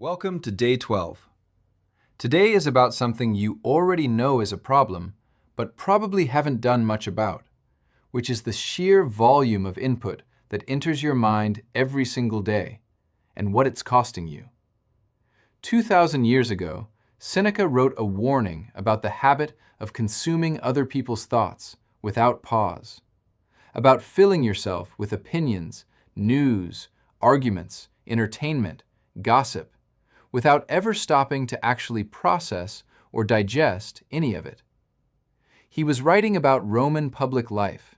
Welcome to Day 12. Today is about something you already know is a problem, but probably haven't done much about, which is the sheer volume of input that enters your mind every single day, and what it's costing you. 2,000 years ago, Seneca wrote a warning about the habit of consuming other people's thoughts without pause, about filling yourself with opinions, news, arguments, entertainment, gossip, without ever stopping to actually process or digest any of it. He was writing about Roman public life,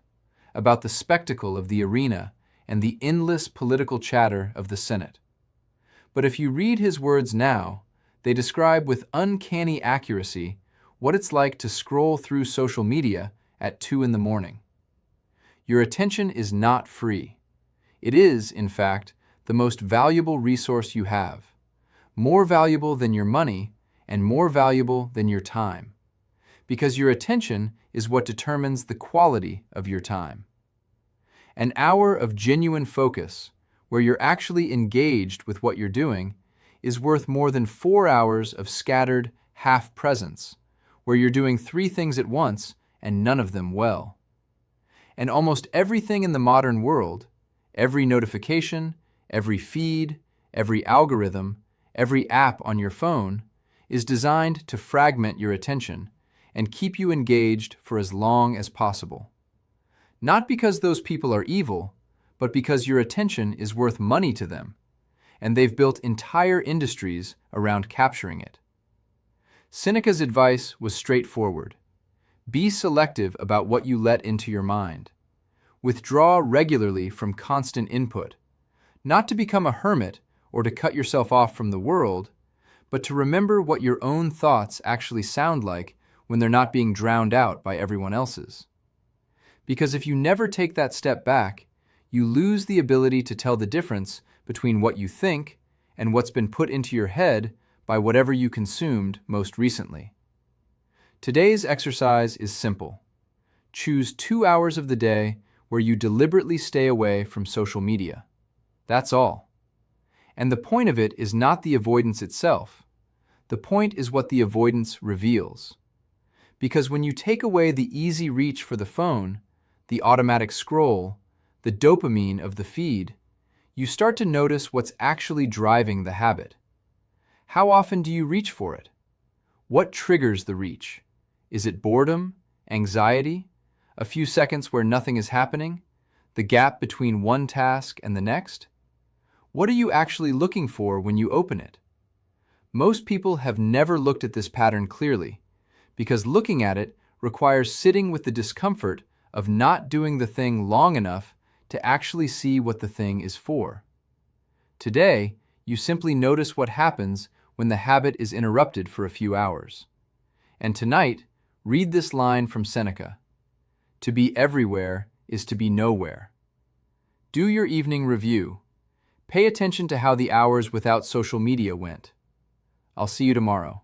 about the spectacle of the arena and the endless political chatter of the Senate. But if you read his words now, they describe with uncanny accuracy what it's like to scroll through social media at 2 in the morning. Your attention is not free. It is, in fact, the most valuable resource you have. More valuable than your money, and more valuable than your time. Because your attention is what determines the quality of your time. An hour of genuine focus, where you're actually engaged with what you're doing, is worth more than 4 hours of scattered half-presence, where you're doing 3 things at once and none of them well. And almost everything in the modern world, every notification, every feed, every algorithm, every app on your phone, is designed to fragment your attention and keep you engaged for as long as possible. Not because those people are evil, but because your attention is worth money to them, and they've built entire industries around capturing it. Seneca's advice was straightforward. Be selective about what you let into your mind. Withdraw regularly from constant input, not to become a hermit or to cut yourself off from the world, but to remember what your own thoughts actually sound like when they're not being drowned out by everyone else's. Because if you never take that step back, you lose the ability to tell the difference between what you think and what's been put into your head by whatever you consumed most recently. Today's exercise is simple. Choose 2 hours of the day where you deliberately stay away from social media. That's all. And the point of it is not the avoidance itself. The point is what the avoidance reveals. Because when you take away the easy reach for the phone, the automatic scroll, the dopamine of the feed, you start to notice what's actually driving the habit. How often do you reach for it? What triggers the reach? Is it boredom, anxiety, a few seconds where nothing is happening, the gap between one task and the next? What are you actually looking for when you open it? Most people have never looked at this pattern clearly, because looking at it requires sitting with the discomfort of not doing the thing long enough to actually see what the thing is for. Today, you simply notice what happens when the habit is interrupted for a few hours. And tonight, read this line from Seneca: "To be everywhere is to be nowhere." Do your evening review. Pay attention to how the hours without social media went. I'll see you tomorrow.